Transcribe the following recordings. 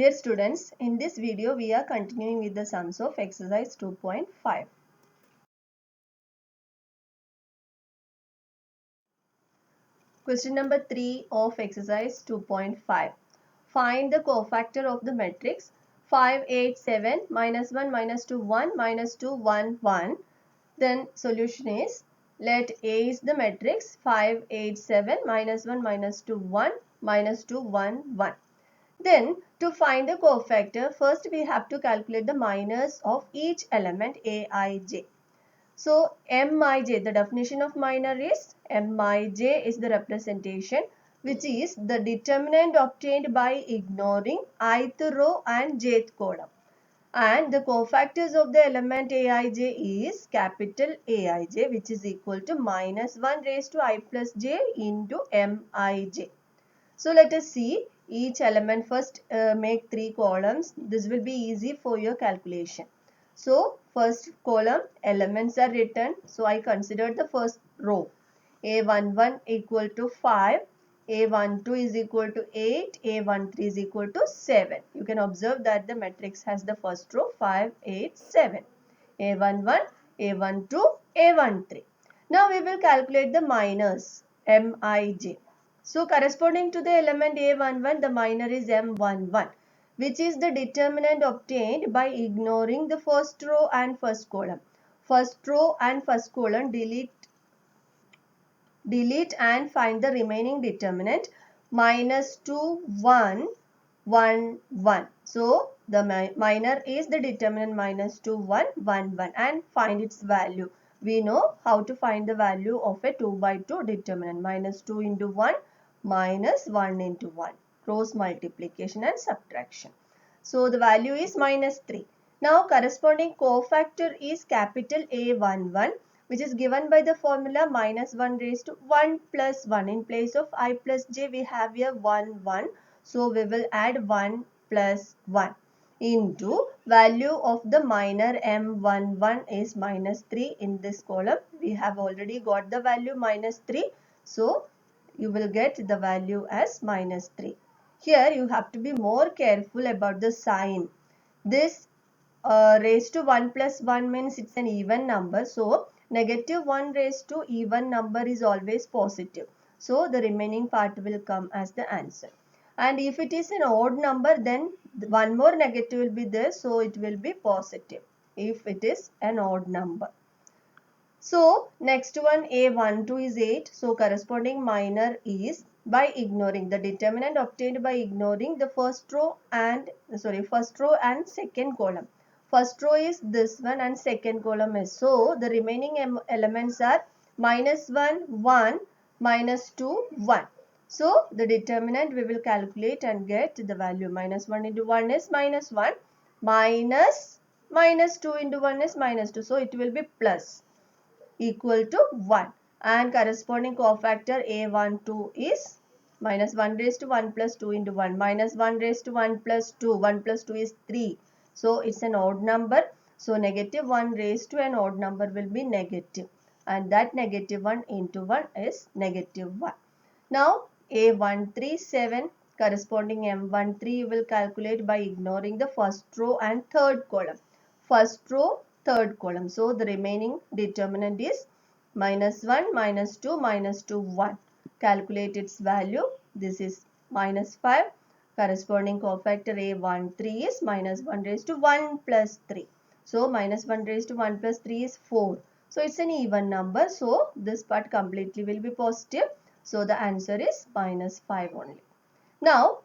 Dear students, in this video we are continuing with the sums of exercise 2.5. Question number 3 of exercise 2.5. Find the cofactor of the matrix 5, 8, 7, minus 1, minus 2, 1, minus 2, 1, 1. Then solution is, let A is the matrix 5, 8, 7, minus 1, minus 2, 1, minus 2, 1, 1. Then to find the cofactor, first we have to calculate the minors of each element Aij. So Mij, the definition of minor is Mij is the representation which is the determinant obtained by ignoring ith row and jth column. And the cofactors of the element Aij is capital Aij, which is equal to minus 1 raised to I plus j into Mij. So let us see each element. First make 3 columns. This will be easy for your calculation. So first column elements are written. So I considered the first row. A11 equal to 5. A12 is equal to 8. A13 is equal to 7. You can observe that the matrix has the first row 5, 8, 7. A11, A12, A13. Now we will calculate the minors Mij. So corresponding to the element A11, the minor is M11, which is the determinant obtained by ignoring the first row and first column. First row and first column delete and find the remaining determinant minus 2, 1, 1, 1. So the minor is the determinant minus 2, 1, 1, 1 and find its value. We know how to find the value of a 2 by 2 determinant. Minus 2 into 1 minus 1 into 1. Cross multiplication and subtraction. So the value is minus 3. Now corresponding cofactor is capital A11, which is given by the formula minus 1 raised to 1 plus 1. In place of I plus j we have here 1, 1. So we will add 1 plus 1 into value of the minor M11 is minus 3 in this column. We have already got the value minus 3. So you will get the value as minus 3. Here you have to be more careful about the sign. This raised to 1 plus 1 means it's an even number. So negative 1 raised to even number is always positive. So the remaining part will come as the answer. And if it is an odd number, then one more negative will be there. So it will be positive if it is an odd number. So next one A12 is 8. So corresponding minor is by ignoring the determinant obtained by ignoring the first row and second column. First row is this one and second column is. So the remaining elements are minus 1, 1, minus 2, 1. So the determinant we will calculate and get the value. Minus 1 into 1 is minus 1. Minus 2 into 1 is minus 2. So it will be plus equal to 1 and corresponding cofactor A12 is minus 1 raised to 1 plus 2 into 1 minus 1 raised to 1 plus 2. 1 plus 2 is 3. So it's an odd number. So negative 1 raised to an odd number will be negative and that negative 1 into 1 is negative 1. Now A137 corresponding M13 you will calculate by ignoring the first row and third column. First row, third column. So the remaining determinant is minus 1, minus 2, minus 2, 1. Calculate its value. This is minus 5. Corresponding cofactor A13 is minus 1 raised to 1 plus 3. So minus 1 raised to 1 plus 3 is 4. So it's an even number. So this part completely will be positive. So the answer is minus 5 only. Now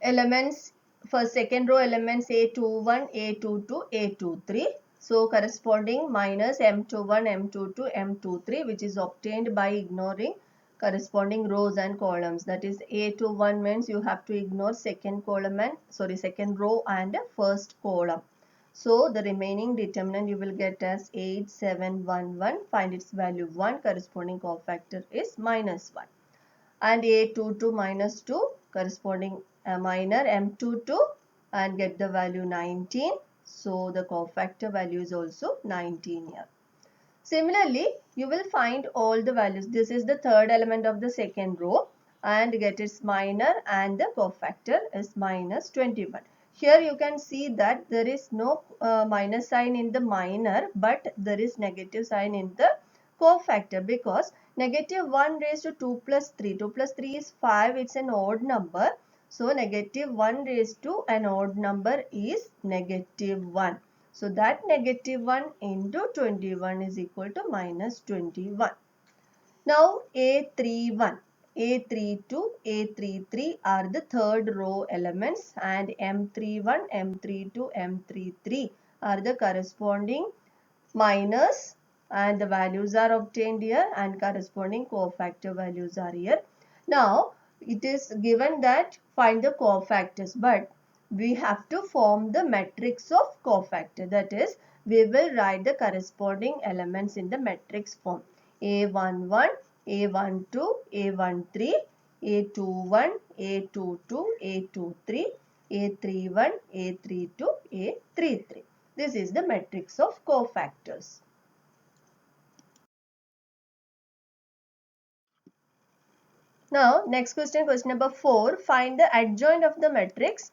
elements for second row elements A21, A22, A23. So corresponding minus M21, M22, M23 which is obtained by ignoring corresponding rows and columns. That is A21 means you have to ignore second row and first column. So the remaining determinant you will get as 8, 7, 1, 1. Find its value 1. Corresponding cofactor is minus 1. And A22 minus 2 corresponding minor M22 and get the value 19. So the cofactor value is also 19 here. Similarly, you will find all the values. This is the third element of the second row and get its minor, and the cofactor is minus 21. Here you can see that there is no minus sign in the minor, but there is negative sign in the cofactor, because negative 1 raised to 2 plus 3. 2 plus 3 is 5. It's an odd number. So negative 1 raised to an odd number is negative 1. So that negative 1 into 21 is equal to minus 21. Now A31, A32, A33 are the third row elements, and M31, M32, M33 are the corresponding minus, and the values are obtained here, and corresponding cofactor values are here. Now it is given that find the cofactors, but we have to form the matrix of cofactor. That is, we will write the corresponding elements in the matrix form. A11, A12, A13, A21, A22, A23, A31, A32, A33. This is the matrix of cofactors. Now, next question, question number 4. Find the adjoint of the matrix.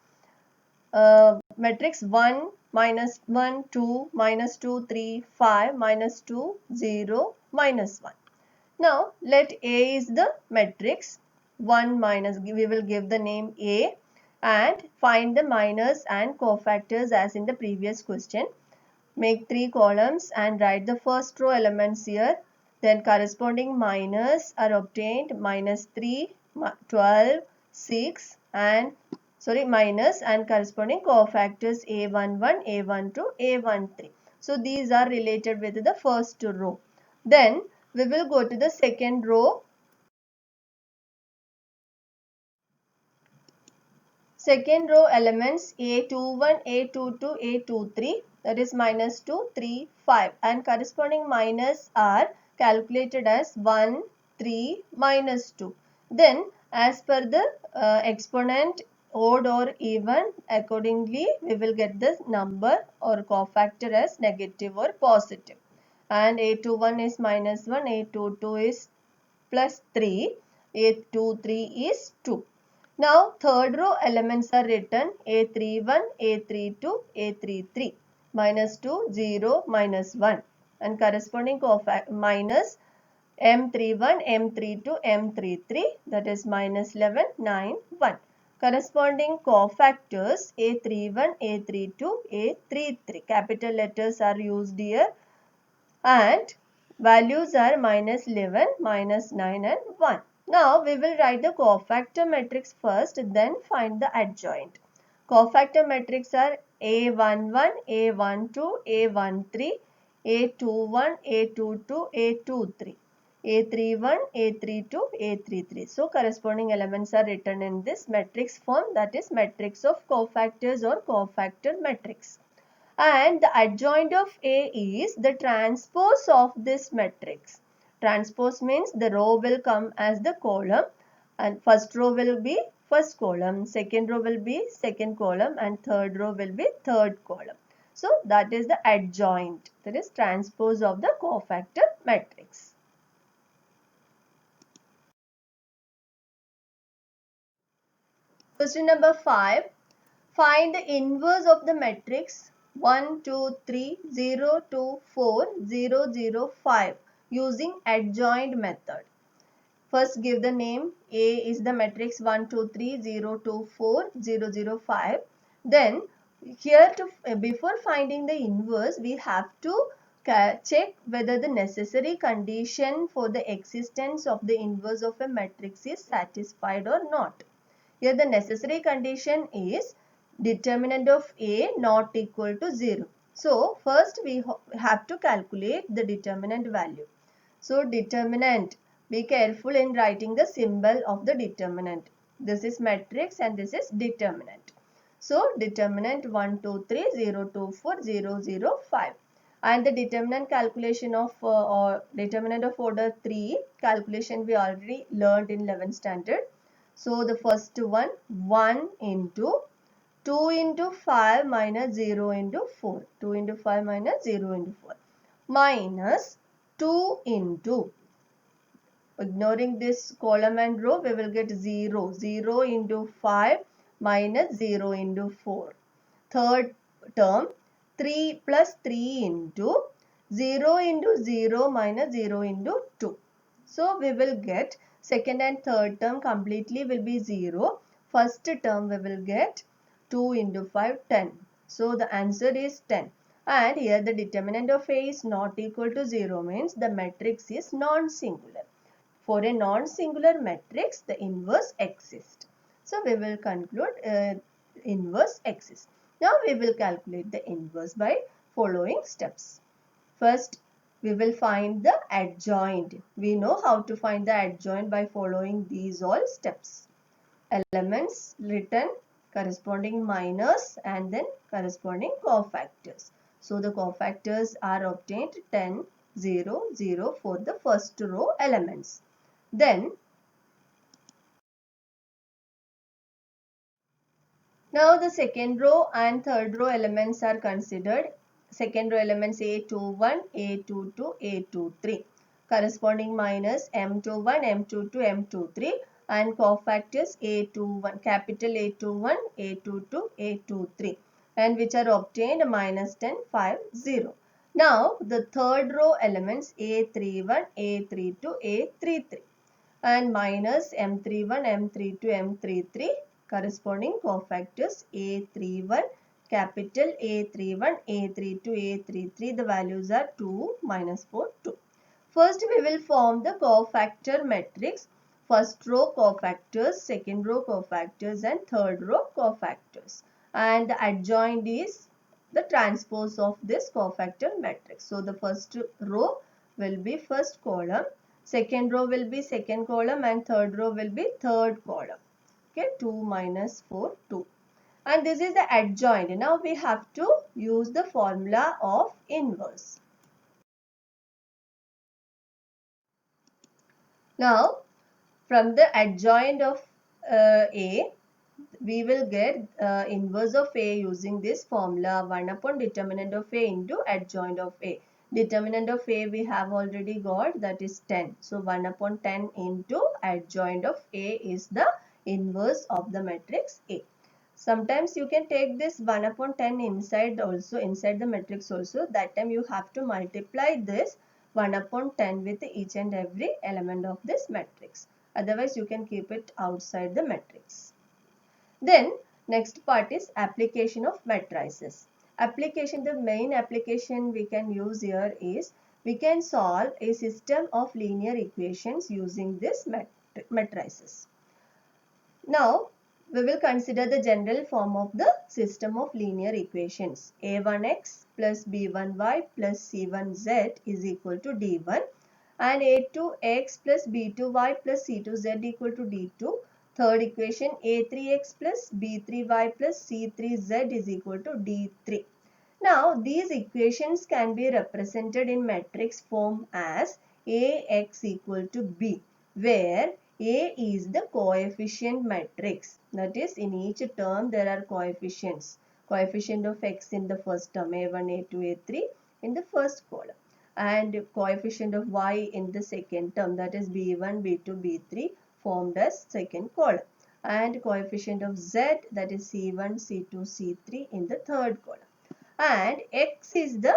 Matrix 1, minus 1, 2, minus 2, 3, 5, minus 2, 0, minus 1. Now, let A is the matrix. 1 minus, we will give the name A, and find the minors and cofactors as in the previous question. Make 3 columns and write the first row elements here. Then corresponding minors are obtained. Minus 3, 12, 6 and minus, and corresponding cofactors A11, A12, A13. So these are related with the first row. Then we will go to the second row. Second row elements A21, A22, A23, that is minus 2, 3, 5, and corresponding minus are calculated as 1, 3, minus 2. Then as per the exponent odd or even, accordingly we will get the number or cofactor as negative or positive. And A21 is minus 1, A22 is plus 3, A23 is 2. Now, third row elements are written A31, A32, A33, minus 2, 0, minus 1, and corresponding minus M31, M32, M33, that is minus 11, 9, 1. Corresponding cofactors A31, A32, A33. Capital letters are used here, and values are minus 11, minus 9 and 1. Now we will write the cofactor matrix first, then find the adjoint. Cofactor matrix are A11, A12, A13, A21, A22, A23, A31, A32, A33. So corresponding elements are written in this matrix form, that is matrix of cofactors or cofactor matrix. And the adjoint of A is the transpose of this matrix. Transpose means the row will come as the column, and first row will be first column, second row will be second column, and third row will be third column. So that is the adjoint, that is transpose of the cofactor matrix. Question number 5. Find the inverse of the matrix 1, 2, 3, 0, 2, 4, 0, 0, 5 using adjoint method. First give the name. A is the matrix 1, 2, 3, 0, 2, 4, 0, 0, 5. Then here before finding the inverse, we have to check whether the necessary condition for the existence of the inverse of a matrix is satisfied or not. Here the necessary condition is determinant of A not equal to 0. So first we have to calculate the determinant value. So determinant, be careful in writing the symbol of the determinant. This is matrix and this is determinant. So determinant 1, 2, 3, 0, 2, 4, 0, 0, 5. And the determinant calculation of or determinant of order 3 calculation we already learned in 11th standard. So the first one, 1 into 2 into 5 minus 0 into 4. 2 into 5 minus 0 into 4. Minus 2 into, ignoring this column and row, we will get 0. 0 into 5 minus 0 into 4. Third term, 3 plus 3 into 0 into 0 minus 0 into 2. So we will get second and third term completely will be 0. First term we will get 2 into 5, 10. So the answer is 10. And here the determinant of A is not equal to 0 means the matrix is non-singular. For a non-singular matrix, the inverse exists. So we will conclude inverse exists. Now we will calculate the inverse by following steps. First, we will find the adjoint. We know how to find the adjoint by following these all steps. Elements written corresponding minors and then corresponding cofactors. So the cofactors are obtained 10, 0, 0 for the first row elements. Then, now the second row and third row elements are considered. Second row elements A21, A22, A23 corresponding minus M21, M22, M23 and cofactors A21, capital A21, A22, A23 and which are obtained minus 10, 5, 0. Now the third row elements A31, A32, A33 and minus M31, M32, M33 corresponding cofactors A31, capital A31, A32, A33. The values are 2, minus 4, 2. First we will form the cofactor matrix. First row cofactors, second row cofactors and third row cofactors. And the adjoint is the transpose of this cofactor matrix. So the first row will be first column. Second row will be second column and third row will be third column. Okay, 2 minus 4, 2. And this is the adjoint. Now we have to use the formula of inverse. Now from the adjoint of A, we will get inverse of A using this formula 1 upon determinant of A into adjoint of A. Determinant of A we have already got, that is 10. So 1 upon 10 into adjoint of A is the inverse of the matrix A. Sometimes you can take this 1 upon 10 inside the matrix also. That time you have to multiply this 1 upon 10 with each and every element of this matrix. Otherwise you can keep it outside the matrix. Then next part is application of matrices. The main application we can use here is we can solve a system of linear equations using this matrices. Now we will consider the general form of the system of linear equations. A1x plus b1y plus c1z is equal to d1 and a2x plus b2y plus c2z equal to d2. Third equation a3x plus b3y plus c3z is equal to d3. Now these equations can be represented in matrix form as Ax equal to B, where A is the coefficient matrix. That is, in each term there are coefficients. Coefficient of x in the first term A1, A2, A3 in the first column and coefficient of y in the second term, that is B1, B2, B3 formed as second column and coefficient of z, that is C1, C2, C3 in the third column. And x is the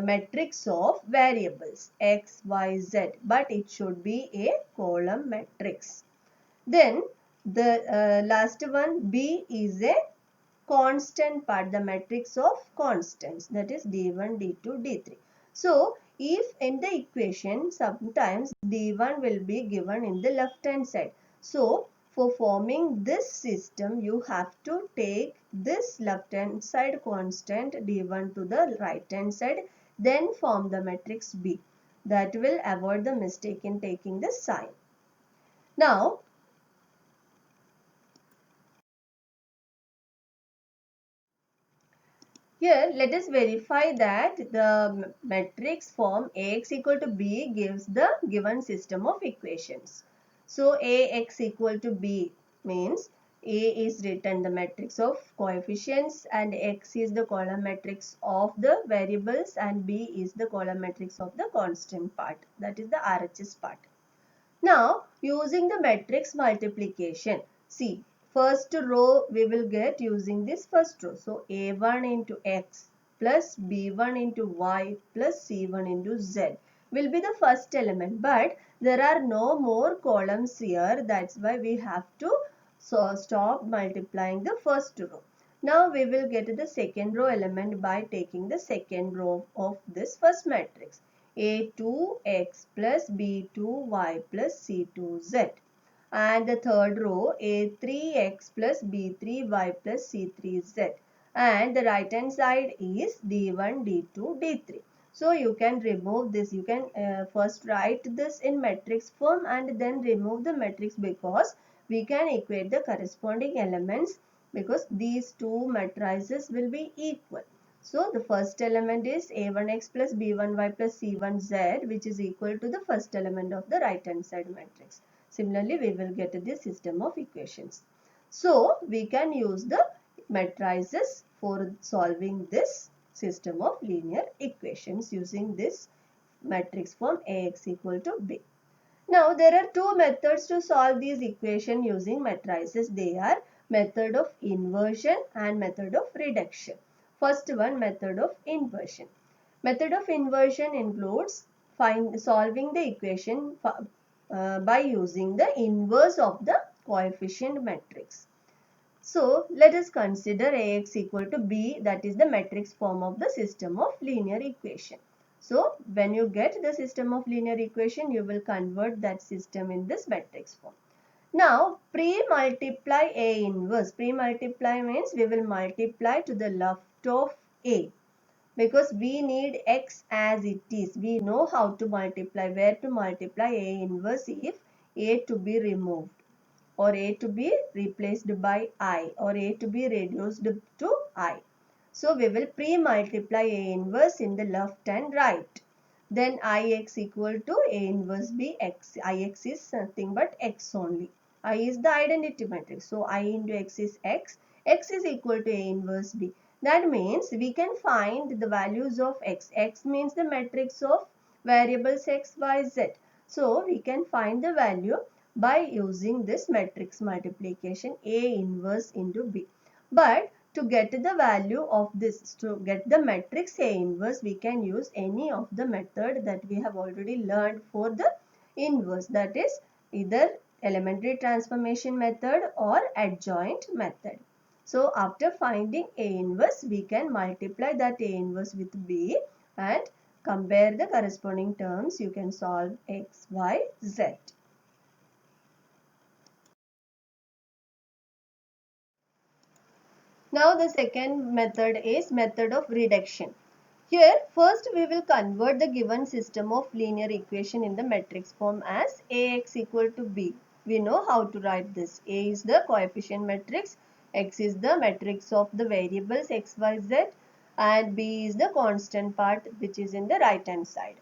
matrix of variables x, y, z, but it should be a column matrix. Then the last one B is a constant part, the matrix of constants, that is D1, D2, D3. So if in the equation sometimes D1 will be given in the left hand side. So for forming this system you have to take this left hand side constant D1 to the right hand side, then form the matrix B. That will avoid the mistake in taking the sign. Now here, let us verify that the matrix form Ax equal to B gives the given system of equations. So, Ax equal to B means A is written the matrix of coefficients and X is the column matrix of the variables and B is the column matrix of the constant part, that is the RHS part. Now using the matrix multiplication, see first row we will get using this first row. So A1 into X plus B1 into Y plus C1 into Z will be the first element, but there are no more columns here, that's why we have to stop multiplying the first row. Now we will get the second row element by taking the second row of this first matrix. A2x plus B2y plus C2z. And the third row A3x plus B3y plus C3z. And the right hand side is D1, D2, D3. So you can remove this. You can first write this in matrix form and then remove the matrix, because we can equate the corresponding elements because these two matrices will be equal. So the first element is A1x plus B1y plus C1z, which is equal to the first element of the right hand side matrix. Similarly, we will get this system of equations. So we can use the matrices for solving this system of linear equations using this matrix form Ax equal to B. Now there are two methods to solve these equations using matrices. They are method of inversion and method of reduction. First one, method of inversion. Method of inversion includes solving the equation by using the inverse of the coefficient matrix. So let us consider Ax equal to B, that is the matrix form of the system of linear equation. So when you get the system of linear equation, you will convert that system in this matrix form. Now pre-multiply A inverse. Pre-multiply means we will multiply to the left of A, because we need X as it is. We know how to multiply, where to multiply A inverse if A to be removed, or A to be replaced by I, or A to be reduced to I. So we will pre-multiply A inverse in the left and right. Then Ix equal to A inverse B X. Ix is nothing but X only. I is the identity matrix. So I into X is X. X is equal to A inverse B. That means we can find the values of X. X means the matrix of variables X, Y, Z. So we can find the value by using this matrix multiplication A inverse into B. But to get the value of this, to get the matrix A inverse, we can use any of the method that we have already learned for the inverse, that is either elementary transformation method or adjoint method. So after finding A inverse, we can multiply that A inverse with B and compare the corresponding terms. You can solve X, Y, Z. Now the second method is method of reduction. Here first we will convert the given system of linear equation in the matrix form as Ax equal to B. We know how to write this. A is the coefficient matrix, X is the matrix of the variables X, Y, Z, and B is the constant part which is in the right hand side.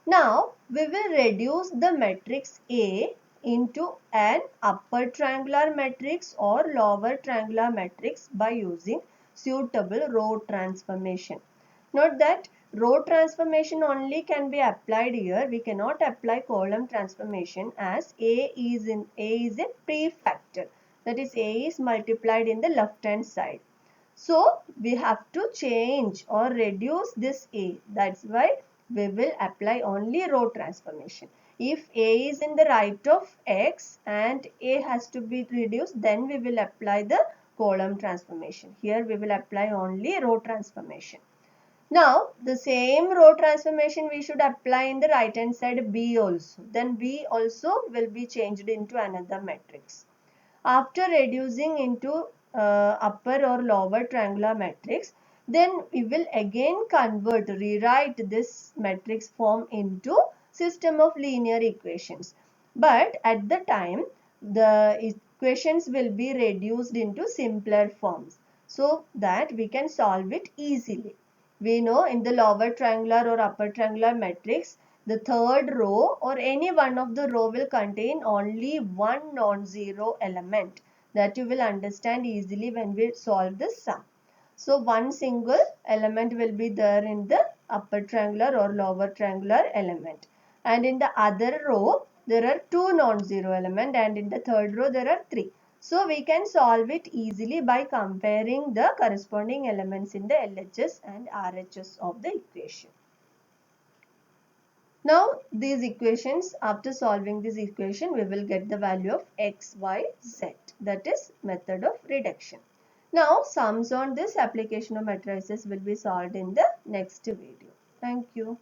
Now we will reduce the matrix A into an upper triangular matrix or lower triangular matrix by using suitable row transformation. Note that row transformation only can be applied here. We cannot apply column transformation as A is a prefactor. That is, A is multiplied in the left hand side. So we have to change or reduce this A. That's why we will apply only row transformation. If A is in the right of X and A has to be reduced, then we will apply the column transformation. Here we will apply only row transformation. Now the same row transformation we should apply in the right hand side B also. Then B also will be changed into another matrix. After reducing into upper or lower triangular matrix, then we will again rewrite this matrix form into system of linear equations. But at the time, the equations will be reduced into simpler forms so that we can solve it easily. We know in the lower triangular or upper triangular matrix, the third row or any one of the row will contain only one non-zero element. that you will understand easily when we solve this sum. So one single element will be there in the upper triangular or lower triangular element. And in the other row, there are two non-zero elements, and in the third row, there are three. So we can solve it easily by comparing the corresponding elements in the LHS and RHS of the equation. Now these equations, after solving this equation, we will get the value of x, y, z. That is method of reduction. Now sums on this application of matrices will be solved in the next video. Thank you.